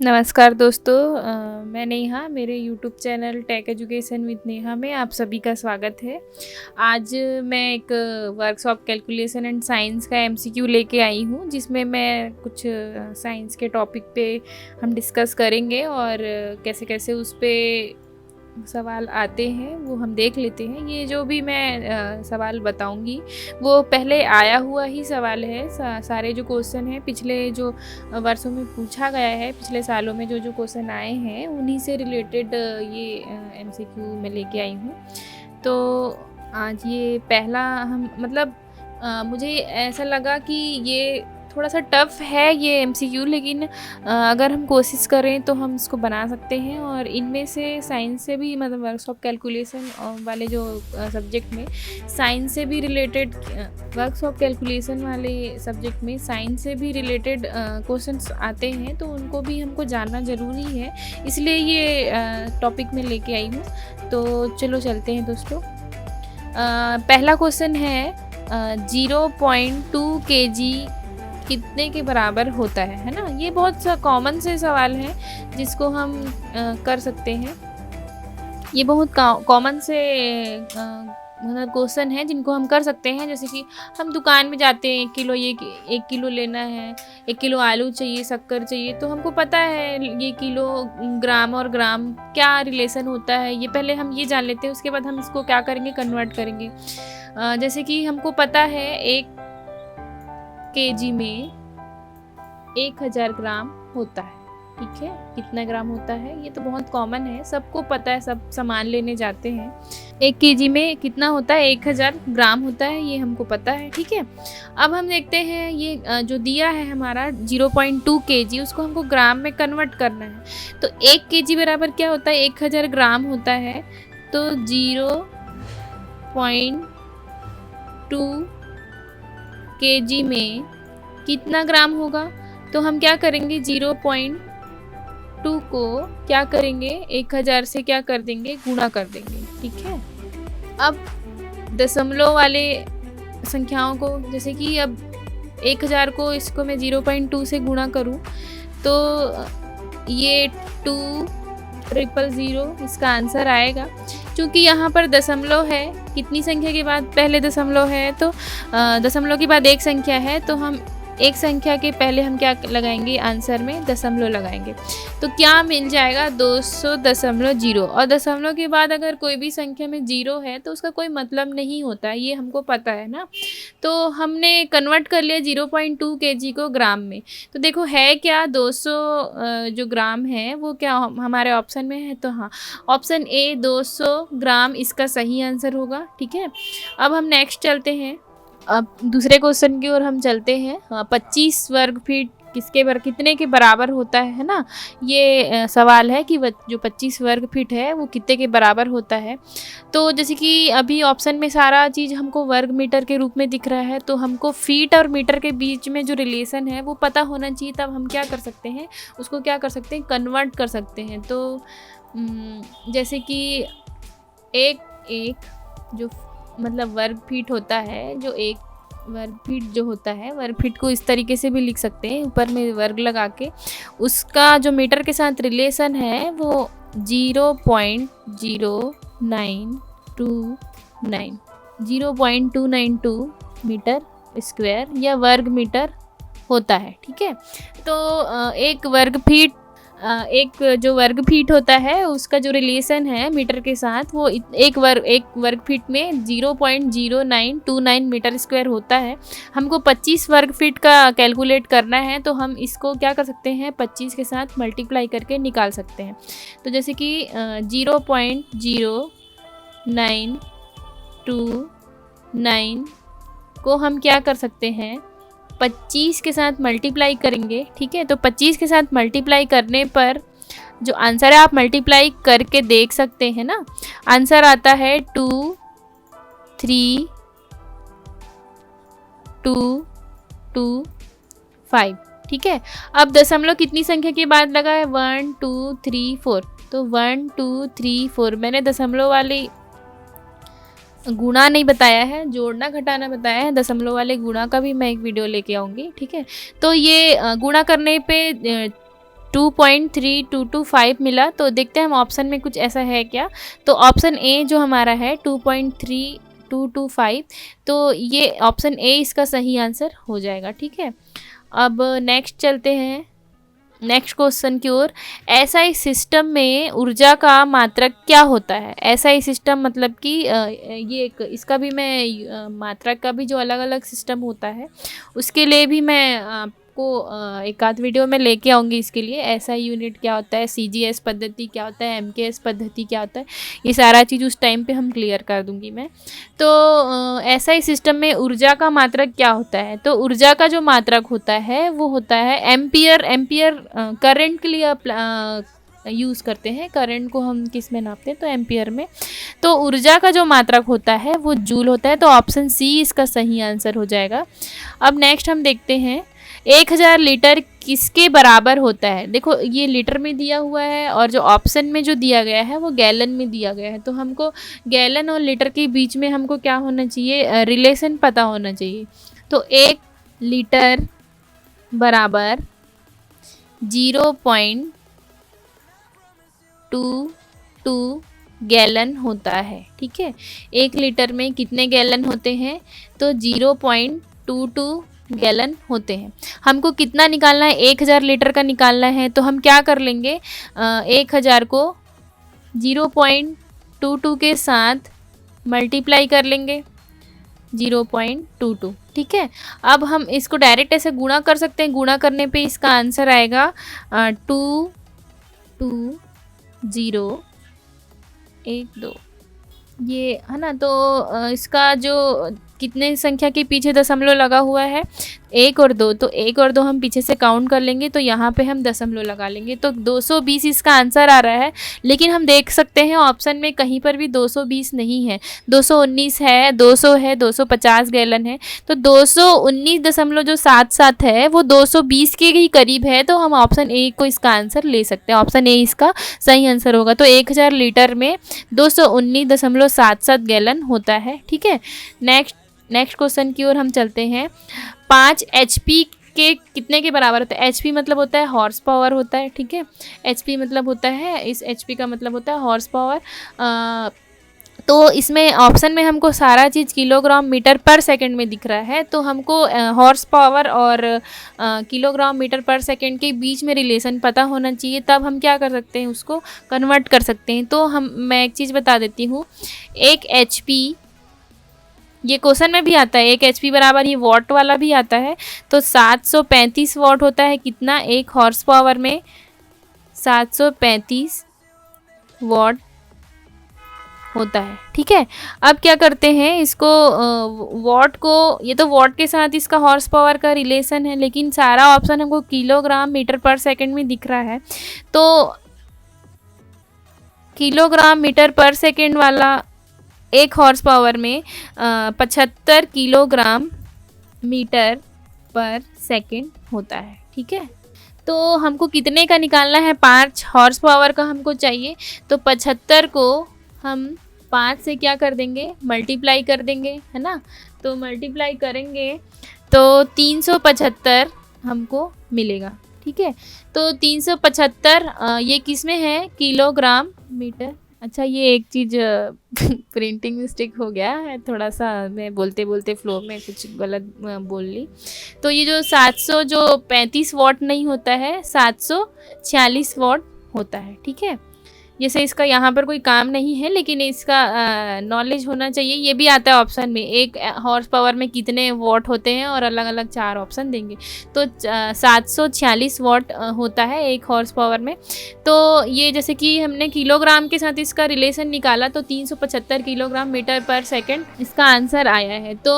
नमस्कार दोस्तों, मैं नेहा। मेरे YouTube channel tech education with Neha में आप सभी का स्वागत है। आज मैं एक वर्कशॉप कैलकुलेशन एंड साइंस का एमसीक्यू लेके आई हूँ, जिसमें मैं कुछ साइंस के टॉपिक पे हम डिस्कस करेंगे और कैसे कैसे उस पे सवाल आते हैं वो हम देख लेते हैं। ये जो भी मैं सवाल बताऊंगी वो पहले आया हुआ ही सवाल है। सारे जो क्वेश्चन हैं पिछले जो वर्षों में पूछा गया है, पिछले सालों में जो जो क्वेश्चन आए हैं उन्हीं से रिलेटेड ये एमसीक्यू में लेके आई हूँ। तो आज ये पहला मुझे ऐसा लगा कि ये थोड़ा सा टफ़ है ये एमसीक्यू, लेकिन अगर हम कोशिश करें तो हम इसको बना सकते हैं। और इनमें से साइंस से भी वर्कशॉप कैलकुलेशन वाले जो सब्जेक्ट में साइंस से भी रिलेटेड वर्कशॉप कैलकुलेशन वाले सब्जेक्ट में साइंस से भी रिलेटेड क्वेश्चंस आते हैं, तो उनको भी हमको जानना ज़रूरी है, इसलिए ये टॉपिक में लेके आई हूँ। तो चलो चलते हैं दोस्तों। पहला क्वेश्चन है 0.2 kg कितने के बराबर होता है ना। ये बहुत सा कॉमन से सवाल है जिसको हम कर सकते हैं। ये बहुत कॉमन से क्वेश्चन है जिनको हम कर सकते हैं। जैसे कि हम दुकान में जाते हैं, 1 किलो लेना है, 1 किलो आलू चाहिए, शक्कर चाहिए, तो हमको पता है ये किलो ग्राम और ग्राम क्या रिलेशन होता है। ये पहले हम ये जान लेते हैं, उसके बाद हम इसको क्या करेंगे, कन्वर्ट करेंगे। जैसे कि हमको पता है 1 kg में 1000 ग्राम होता है। ठीक है, कितना ग्राम होता है ये तो बहुत कॉमन है, सबको पता है, सब सामान लेने जाते हैं। 1 kg में कितना होता है, 1000 ग्राम होता है, ये हमको पता है। ठीक है, अब हम देखते हैं ये जो दिया है हमारा 0.2 kg, उसको हमको ग्राम में कन्वर्ट करना है। तो 1 kg बराबर क्या होता है, 1000 ग्राम होता है। तो 0.2 kg में कितना ग्राम होगा, तो हम क्या करेंगे, 0.2 को क्या करेंगे, 1000 से क्या कर देंगे, गुणा कर देंगे। ठीक है, अब दशमलव वाले संख्याओं को, जैसे कि अब 1000 को इसको मैं 0.2 से गुणा करूं तो ये 2000 इसका आंसर आएगा। क्योंकि यहाँ पर दशमलव है, कितनी संख्या के बाद पहले दशमलव है, तो दशमलव के बाद एक संख्या है, तो हम एक संख्या के पहले हम क्या लगाएंगे, आंसर में दशमलव लगाएंगे। तो क्या मिल जाएगा, 200.0। और दशमलव के बाद अगर कोई भी संख्या में 0 है तो उसका कोई मतलब नहीं होता, ये हमको पता है ना। तो हमने कन्वर्ट कर लिया 0.2 kg को ग्राम में। तो देखो है क्या, 200 जो ग्राम है वो क्या हमारे ऑप्शन में है, तो हाँ, ऑप्शन ए 200 ग्राम इसका सही आंसर होगा। ठीक है, अब हम नेक्स्ट चलते हैं। अब दूसरे क्वेश्चन की ओर हम चलते हैं। 25 वर्ग फीट कितने के बराबर होता है ना। ये सवाल है कि जो 25 वर्ग फीट है वो कितने के बराबर होता है। तो जैसे कि अभी ऑप्शन में सारा चीज़ हमको वर्ग मीटर के रूप में दिख रहा है, तो हमको फीट और मीटर के बीच में जो रिलेशन है वो पता होना चाहिए। तब हम क्या कर सकते हैं, उसको क्या कर सकते हैं, कन्वर्ट कर सकते हैं। तो जैसे कि एक जो वर्ग फीट होता है, जो एक वर्ग फीट जो होता है, वर्ग फीट को इस तरीके से भी लिख सकते हैं, ऊपर में वर्ग लगा के। उसका जो मीटर के साथ रिलेशन है वो 0.292 मीटर स्क्वायर या वर्ग मीटर होता है। ठीक है, तो एक जो वर्ग फीट होता है उसका जो रिलेशन है मीटर के साथ, वो एक वर्ग फीट में 0.0929 मीटर स्क्वायर होता है। हमको 25 वर्ग फीट का कैलकुलेट करना है, तो हम इसको क्या कर सकते हैं, 25 के साथ मल्टीप्लाई करके निकाल सकते हैं। तो जैसे कि 0.0929 को हम क्या कर सकते हैं, 25 के साथ मल्टीप्लाई करेंगे। ठीक है, तो 25 के साथ मल्टीप्लाई करने पर जो आंसर है आप मल्टीप्लाई करके देख सकते हैं ना। आंसर आता है 23225। ठीक है, अब दशमलव कितनी संख्या के बाद लगा है, 1 2 3 4। तो 1 2 3 4 मैंने दशमलव वाली गुणा नहीं बताया है, जोड़ना घटाना बताया है। दशमलव वाले गुणा का भी मैं एक वीडियो लेके आऊँगी। ठीक है, तो ये गुणा करने पे 2.3225 मिला। तो देखते हैं हम ऑप्शन में कुछ ऐसा है क्या। तो ऑप्शन ए जो हमारा है 2.3225, तो ये ऑप्शन ए इसका सही आंसर हो जाएगा। ठीक है, अब नेक्स्ट चलते हैं नेक्स्ट क्वेश्चन की ओर। एसआई सिस्टम में ऊर्जा का मात्रक क्या होता है? एसआई सिस्टम मतलब कि ये एक इसका भी मैं मात्रक का भी जो अलग अलग सिस्टम होता है उसके लिए भी मैं आपको एक आध वीडियो में लेके आऊँगी। इसके लिए एसआई यूनिट क्या होता है, सीजीएस पद्धति क्या होता है, एमकेएस पद्धति क्या होता है, ये सारा चीज़ उस टाइम पे हम क्लियर कर दूँगी मैं। तो एसआई सिस्टम में ऊर्जा का मात्रक क्या होता है? तो ऊर्जा का जो मात्रक होता है वो होता है एम्पियर। एम्पियर करंट के लिए यूज़ करते हैं, करंट को हम किस में नापते हैं? तो एम्पियर में। तो ऊर्जा का जो मात्रक होता है वो जूल होता है। तो ऑप्शन सी इसका सही आंसर हो जाएगा। अब नेक्स्ट हम देखते हैं 1000 लीटर किसके बराबर होता है? देखो ये लीटर में दिया हुआ है और जो ऑप्शन में जो दिया गया है वो गैलन में दिया गया है। तो हमको गैलन और लीटर के बीच में हमको क्या होना चाहिए? रिलेशन पता होना चाहिए। तो 1 लीटर बराबर 0.22 गैलन होता है। ठीक है, 1 लीटर में कितने गैलन होते हैं? तो 0.22 गैलन होते हैं। हमको कितना निकालना है? 1000 लीटर का निकालना है। तो हम क्या कर लेंगे? 1000 को 0.22 के साथ मल्टीप्लाई कर लेंगे, 0.22। ठीक है, अब हम इसको डायरेक्ट ऐसे गुणा कर सकते हैं। गुणा करने पे इसका आंसर आएगा 22012, ये है ना। तो इसका जो कितने संख्या के पीछे दशमलव लगा हुआ है? 1 और 2। तो 1 और 2 हम पीछे से काउंट कर लेंगे, तो यहाँ पे हम दशमलव लगा लेंगे। तो 220 इसका आंसर आ रहा है। लेकिन हम देख सकते हैं ऑप्शन में कहीं पर भी 220 नहीं है, 219 है, 200 है, 250 गैलन है। तो 219.77 है वो 220 के ही करीब है। तो हम ऑप्शन ए को इसका आंसर ले सकते हैं। ऑप्शन ए इसका सही आंसर होगा। तो 1000 लीटर में 219.77 गैलन होता है। ठीक है, नेक्स्ट क्वेश्चन की ओर हम चलते हैं। 5 HP के कितने के बराबर होता है? HP मतलब होता है हॉर्स पावर होता है। ठीक है, HP मतलब होता है, इस HP का मतलब होता है हॉर्स पावर। तो इसमें ऑप्शन में हमको सारा चीज़ किलोग्राम मीटर पर सेकंड में दिख रहा है। तो हमको हॉर्स पावर और किलोग्राम मीटर पर सेकंड के बीच में रिलेशन पता होना चाहिए, तब हम क्या कर सकते हैं? उसको कन्वर्ट कर सकते हैं। तो मैं एक चीज़ बता देती हूँ। 1 HP, ये क्वेश्चन में भी आता है, 1 HP बराबर ये वॉट वाला भी आता है। तो 735 वॉट होता है कितना? 1 हॉर्स पावर में 735 वॉट होता है। ठीक है, अब क्या करते हैं इसको वॉट को, ये तो वॉट के साथ इसका हॉर्स पावर का रिलेशन है, लेकिन सारा ऑप्शन हमको किलोग्राम मीटर पर सेकंड में दिख रहा है। तो किलोग्राम मीटर पर सेकंड वाला 1 हॉर्स पावर में 75 किलोग्राम मीटर पर सेकंड होता है। ठीक है, तो हमको कितने का निकालना है? 5 हॉर्स पावर का हमको चाहिए। तो 75 को हम 5 से क्या कर देंगे? मल्टीप्लाई कर देंगे, है ना। तो मल्टीप्लाई करेंगे तो 375 हमको मिलेगा। ठीक है, तो 375 ये किस में है? Kilogram metre. अच्छा, ये एक चीज़ प्रिंटिंग मिस्टेक हो गया है थोड़ा सा, मैं बोलते बोलते फ्लो में कुछ गलत बोल ली। तो ये जो 735 वॉट नहीं होता है, 746 वॉट होता है। ठीक है, जैसे इसका यहाँ पर कोई काम नहीं है, लेकिन इसका नॉलेज होना चाहिए। ये भी आता है ऑप्शन में, 1 हॉर्स पावर में कितने वॉट होते हैं और अलग अलग 4 ऑप्शन देंगे। तो 746 वॉट होता है 1 हॉर्स पावर में। तो ये जैसे कि हमने किलोग्राम के साथ इसका रिलेशन निकाला, तो 375 किलोग्राम मीटर पर सेकंड इसका आंसर आया है। तो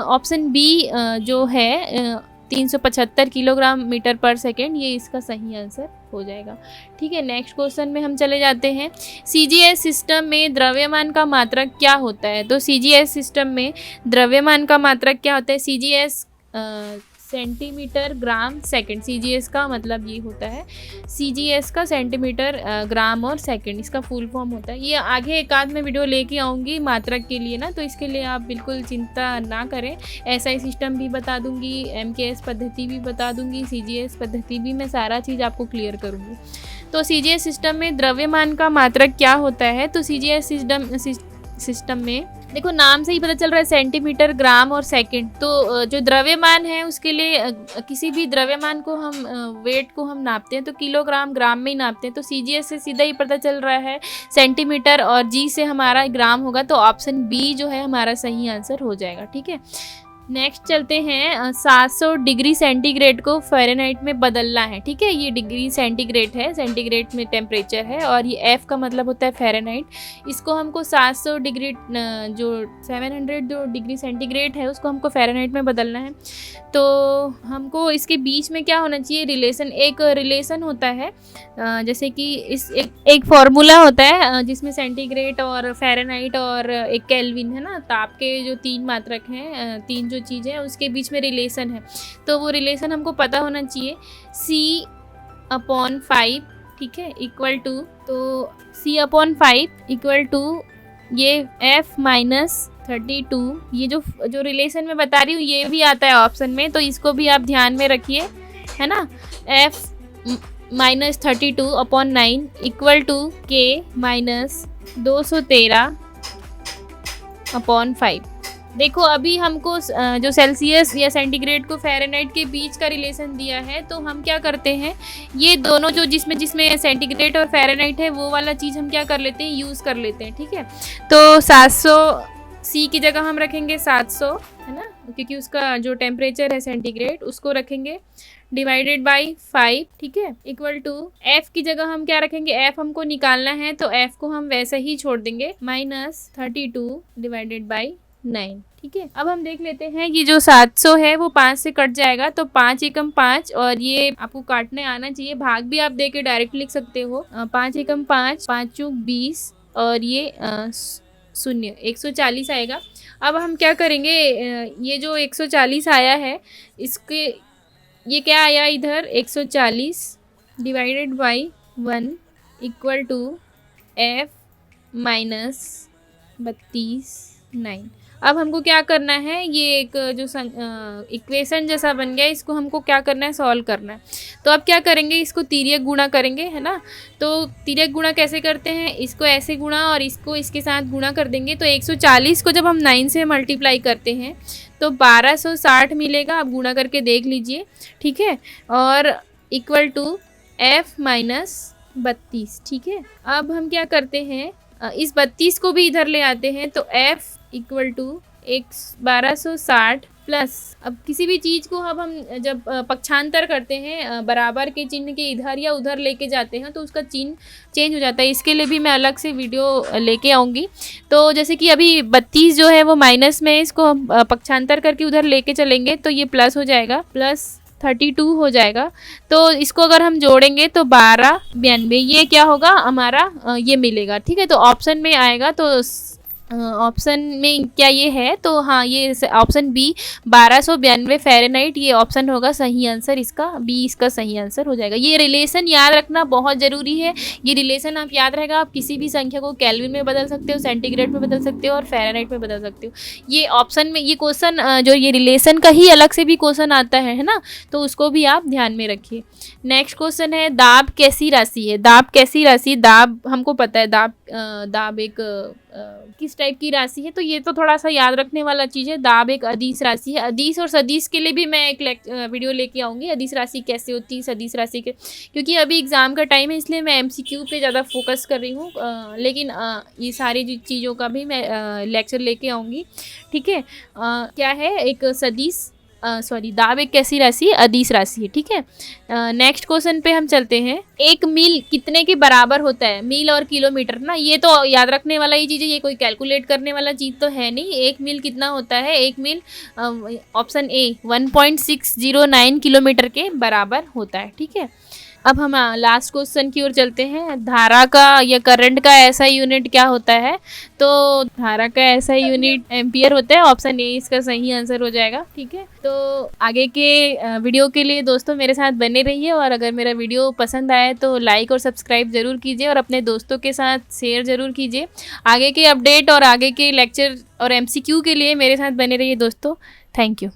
ऑप्शन बी जो है 375 किलोग्राम मीटर पर सेकेंड, ये इसका सही आंसर हो जाएगा। ठीक है, नेक्स्ट क्वेश्चन में हम चले जाते हैं। सीजीएस सिस्टम में द्रव्यमान का मात्रक क्या होता है? तो सीजीएस सिस्टम में द्रव्यमान का मात्रक क्या होता है? CGS centimetre gram second. CGS का मतलब ये होता है, CGS का सेंटीमीटर ग्राम और सेकंड, इसका फुल फॉर्म होता है। ये आगे एक आध में वीडियो लेके आऊँगी मात्रक के लिए ना, तो इसके लिए आप बिल्कुल चिंता ना करें। SI सिस्टम भी बता दूँगी, MKS पद्धति भी बता दूँगी, CGS पद्धति भी, मैं सारा चीज़ आपको क्लियर करूँगी। तो CGS सिस्टम में द्रव्यमान का मात्रक क्या होता है? तो CGS सिस्टम में देखो, नाम से ही पता चल रहा है सेंटीमीटर ग्राम और सेकंड। तो जो द्रव्यमान है उसके लिए किसी भी द्रव्यमान को हम वेट को हम नापते हैं तो किलोग्राम ग्राम में ही नापते हैं। तो CGS से सीधा ही पता चल रहा है सेंटीमीटर, और G से हमारा ग्राम होगा, तो ऑप्शन बी जो है हमारा सही आंसर हो जाएगा। ठीक है, नेक्स्ट चलते हैं। 700 डिग्री सेंटीग्रेड को फ़ारेनहाइट में बदलना है। ठीक है, ये डिग्री सेंटीग्रेड है, सेंटीग्रेड में टेम्परेचर है, और ये F का मतलब होता है फ़ारेनहाइट। इसको हमको 700 डिग्री जो 700 जो डिग्री सेंटीग्रेड है उसको हमको फ़ारेनहाइट में बदलना है। तो हमको इसके बीच में क्या होना चाहिए? रिलेशन, एक रिलेशन होता है, जैसे कि इस एक फॉर्मूला होता है जिसमें सेंटीग्रेड और फ़ारेनहाइट और एक केल्विन है ना, ताप के जो 3 मात्रक हैं, 3 जो चीज़ है उसके बीच में रिलेशन है। तो वो रिलेशन हमको पता होना चाहिए, C/5, ठीक है, इक्वल टू, तो C/5 इक्वल टू ये F-32। ये जो रिलेशन मैं बता रही हूँ ये भी आता है ऑप्शन में, तो इसको भी आप ध्यान में रखिए, है ना। F-32/9 equal to K-213/5। देखो, अभी हमको जो सेल्सियस या सेंटीग्रेड को फ़ारेनहाइट के बीच का रिलेशन दिया है, तो हम क्या करते हैं, ये दोनों जो जिसमें सेंटीग्रेड और फ़ारेनहाइट है वो वाला चीज़ हम क्या कर लेते हैं, यूज़ कर लेते हैं। ठीक है, तो 700 C की जगह हम रखेंगे 700, है ना, क्योंकि उसका जो टेम्परेचर है सेंटीग्रेड उसको रखेंगे, डिवाइडेड बाई 5। ठीक है, इक्वल टू F की जगह हम क्या रखेंगे, F हमको निकालना है तो F को हम वैसे ही छोड़ देंगे, -32 डिवाइडेड बाई 9। ठीक है, अब हम देख लेते हैं कि जो 700 है वो 5 से कट जाएगा, तो 5 एकम 5, और ये आपको काटने आना चाहिए, भाग भी आप दे के डायरेक्ट लिख सकते हो। 5 एकम 5, 5 चूक 20, और ये 0, 140 आएगा। अब हम क्या करेंगे, ये जो 140 आया है इसके, ये क्या आया इधर, 140 divided by 1 equal to F-32/9। अब हमको क्या करना है, ये एक जो इक्वेशन जैसा बन गया, इसको हमको क्या करना है, सॉल्व करना है। तो अब क्या करेंगे, इसको तिर्यक गुणा करेंगे, है ना। तो तिर्यक गुणा कैसे करते हैं, इसको ऐसे गुणा और इसको इसके साथ गुणा कर देंगे। तो 140 को जब हम 9 से मल्टीप्लाई करते हैं तो 1260 मिलेगा, आप गुणा करके देख लीजिए। ठीक है, और इक्वल टू F-32। ठीक है, अब हम क्या करते हैं, इस 32 को भी इधर ले आते हैं, तो F इक्वल टू 1260 प्लस, अब किसी भी चीज़ को अब हम जब पक्षांतर करते हैं, बराबर के चिन्ह के इधर या उधर लेके जाते हैं, तो उसका चिन्ह चेंज हो जाता है। इसके लिए भी मैं अलग से वीडियो लेके आऊँगी। तो जैसे कि अभी 32 जो है वो माइनस में, इसको हम पक्षांतर करके उधर लेके चलेंगे तो ये प्लस हो जाएगा, +32 हो जाएगा। तो इसको अगर हम जोड़ेंगे तो 1292, ये क्या होगा हमारा, ये मिलेगा। ठीक है, तो ऑप्शन में आएगा, तो ऑप्शन में क्या ये है, तो हाँ, ये ऑप्शन बी 1292 फ़ारेनहाइट, ये ऑप्शन होगा सही आंसर, इसका बी इसका सही आंसर हो जाएगा। ये रिलेशन याद रखना बहुत ज़रूरी है। ये रिलेशन आप याद रहेगा, आप किसी भी संख्या को केल्विन में बदल सकते हो, सेंटीग्रेड में बदल सकते हो और फ़ारेनहाइट में बदल सकते हो। ये ऑप्शन में, ये क्वेश्चन जो ये रिलेशन का ही अलग से भी क्वेश्चन आता है ना, तो उसको भी आप ध्यान में रखिए। नेक्स्ट क्वेश्चन है, दाब कैसी राशि है। दाब कैसी राशि, दाब हमको पता है, दाब एक किस टाइप की राशि है, तो ये तो थोड़ा सा याद रखने वाला चीज़ है। दाब एक अदिश राशि है। अदिश और सदिश के लिए भी मैं एक वीडियो लेके आऊँगी, अदिश राशि कैसे होती है, सदिश राशि के, क्योंकि अभी एग्ज़ाम का टाइम है इसलिए मैं MCQ पे ज़्यादा फोकस कर रही हूँ, लेकिन ये सारी चीज़ों का भी मैं लेक्चर लेके आऊँगी। ठीक है, क्या है, एक सदिश दाब एक कैसी राशि, अदिश राशि है। ठीक है, नेक्स्ट क्वेश्चन पे हम चलते हैं। एक मील कितने के बराबर होता है, मील और किलोमीटर ना, ये तो याद रखने वाला ही चीज़ है, ये कोई कैलकुलेट करने वाला चीज़ तो है नहीं। एक मील कितना होता है, एक मील ऑप्शन ए 1.609 किलोमीटर के बराबर होता है। ठीक है, अब हम लास्ट क्वेश्चन की ओर चलते हैं। धारा का या करंट का ऐसा यूनिट क्या होता है? तो धारा का ऐसा यूनिट एम्पियर होता है। ऑप्शन ए इसका सही आंसर हो जाएगा। ठीक है, तो आगे के वीडियो के लिए दोस्तों मेरे साथ बने रहिए, और अगर मेरा वीडियो पसंद आए तो लाइक और सब्सक्राइब ज़रूर कीजिए और अपने दोस्तों के साथ शेयर ज़रूर कीजिए। आगे के अपडेट और आगे के लेक्चर और MCQ के लिए मेरे साथ बने रहिए दोस्तों। Thank you.